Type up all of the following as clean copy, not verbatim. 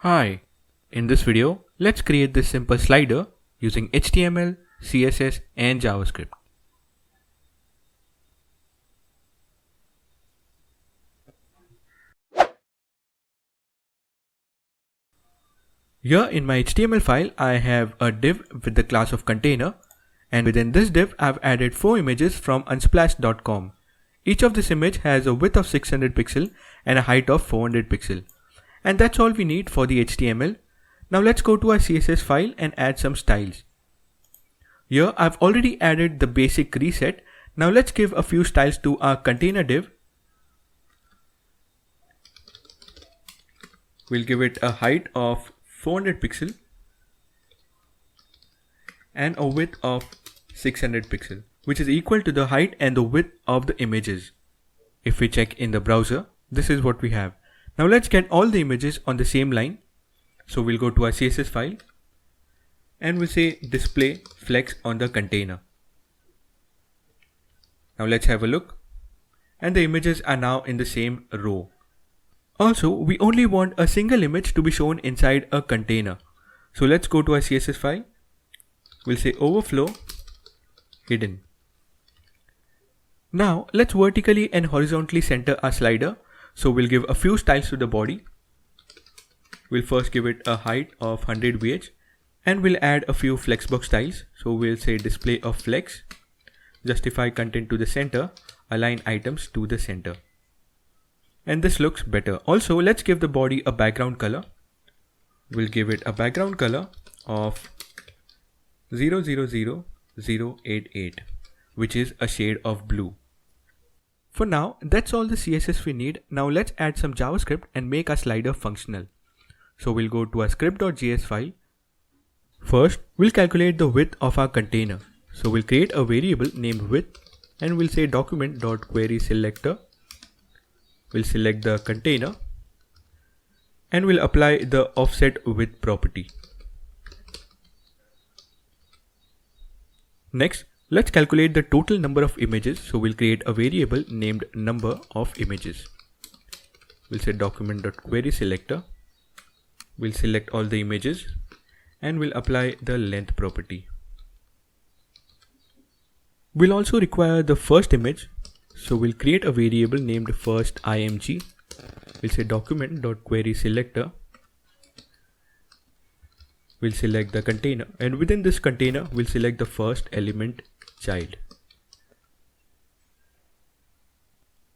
Hi, in this video, let's create this simple slider using HTML, CSS and JavaScript. Here in my HTML file, I have a div with the class of container, and within this div, I've added 4 images from unsplash.com. Each of this image has a width of 600 pixel and a height of 400 pixel. And that's all we need for the HTML. Now let's go to our CSS file and add some styles. Here I've already added the basic reset. Now let's give a few styles to our container div. We'll give it a height of 400 pixel and a width of 600 pixel, which is equal to the height and the width of the images. If we check in the browser, this is what we have. Now let's get all the images on the same line. So we'll go to our CSS file and we'll say display flex on the container. Now let's have a look, and the images are now in the same row. Also, we only want a single image to be shown inside a container. So let's go to our CSS file. We'll say overflow hidden. Now let's vertically and horizontally center our slider. So we'll give a few styles to the body. We'll first give it a height of 100 VH and we'll add a few flexbox styles. So we'll say display of flex, justify content to the center, align items to the center. And this looks better. Also, let's give the body a background color. We'll give it a background color of 000088, which is a shade of blue. For now, that's all the CSS we need. Now let's add some JavaScript and make our slider functional. So we'll go to our script.js file. First, we'll calculate the width of our container. So we'll create a variable named width and we'll say document.querySelector. We'll select the container and we'll apply the offset width property. Next, let's calculate the total number of images. So we'll create a variable named number of images. We'll say document.querySelector. We'll select all the images and we'll apply the length property. We'll also require the first image. So we'll create a variable named first img. We'll say document.querySelector. We'll select the container, and within this container we'll select the first element child.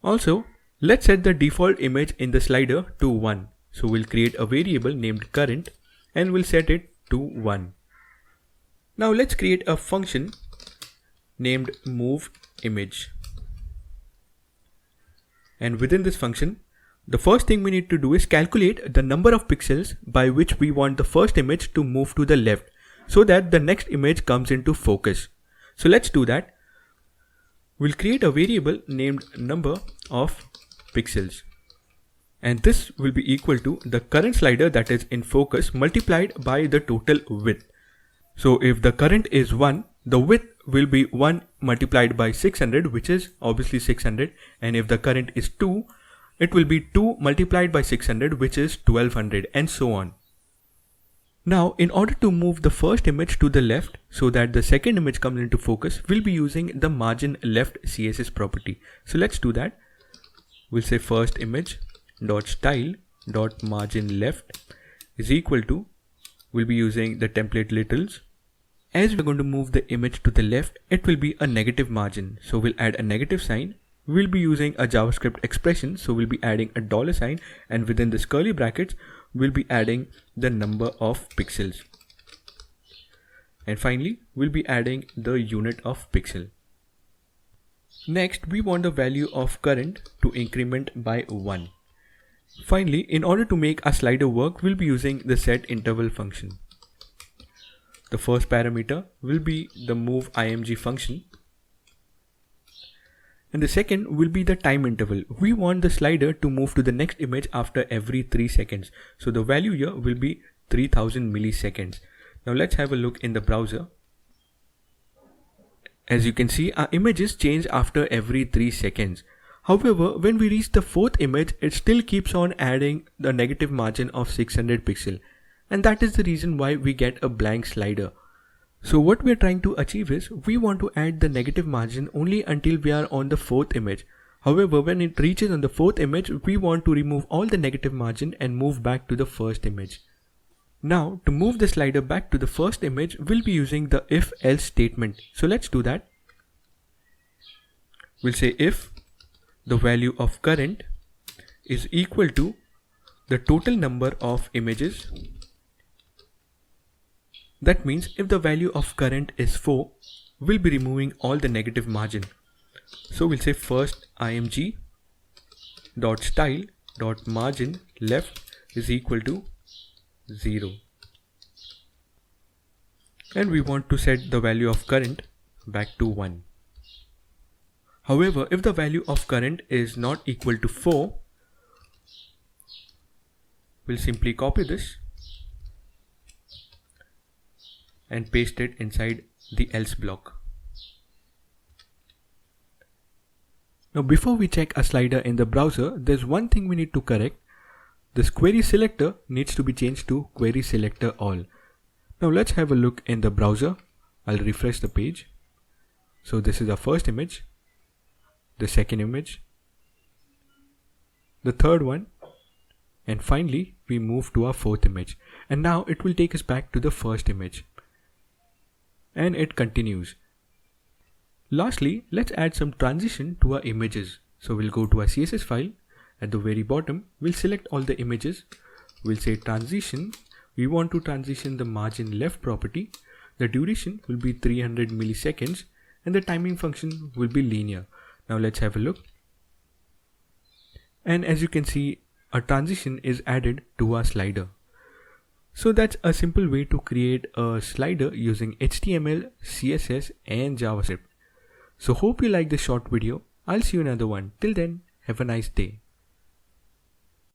Also, let's set the default image in the slider to 1. So we'll create a variable named current and we'll set it to 1. Now let's create a function named moveImage. And within this function, the first thing we need to do is calculate the number of pixels by which we want the first image to move to the left so that the next image comes into focus. So let's do that. We'll create a variable named number of pixels. And this will be equal to the current slider that is in focus multiplied by the total width. So if the current is 1, the width will be 1 multiplied by 600, which is obviously 600. And if the current is 2, it will be 2 multiplied by 600, which is 1200, and so on. Now, in order to move the first image to the left so that the second image comes into focus, we'll be using the margin left CSS property. So let's do that. We'll say first image dot style dot margin left is equal to, we'll be using the template littles. As we're going to move the image to the left, it will be a negative margin. So we'll add a negative sign. We'll be using a JavaScript expression. So we'll be adding a $sign, and within this curly brackets, we'll be adding the number of pixels. And finally, we'll be adding the unit of pixel. Next, we want the value of current to increment by 1. Finally, in order to make our slider work, we'll be using the setInterval function. The first parameter will be the moveImg function. And the second will be the time interval. We want the slider to move to the next image after every 3 seconds. So the value here will be 3000 milliseconds. Now let's have a look in the browser. As you can see, our images change after every 3 seconds. However, when we reach the fourth image, it still keeps on adding the negative margin of 600 pixel. And that is the reason why we get a blank slider. So what we are trying to achieve is we want to add the negative margin only until we are on the fourth image. However, when it reaches on the fourth image, we want to remove all the negative margin and move back to the first image. Now, to move the slider back to the first image, we'll be using the if-else statement. So let's do that. We'll say if the value of current is equal to the total number of images. That means if the value of current is 4, we'll be removing all the negative margin. So we'll say first img dot style dot margin left is equal to 0. And we want to set the value of current back to 1. However, if the value of current is not equal to 4, we'll simply copy this and paste it inside the else block. Now before we check a slider in the browser, there's one thing we need to correct. This query selector needs to be changed to query selector all. Now let's have a look in the browser. I'll refresh the page. So this is our first image, the second image, the third one, and finally we move to our fourth image. And now it will take us back to the first image. And it continues. Lastly, let's add some transition to our images. So we'll go to our CSS file. At the very bottom, we'll select all the images. We'll say transition. We want to transition the margin left property. The duration will be 300 milliseconds and the timing function will be linear. Now let's have a look. And as you can see, a transition is added to our slider. So that's a simple way to create a slider using HTML, CSS and JavaScript. So hope you like this short video. I'll see you in another one. Till then, have a nice day.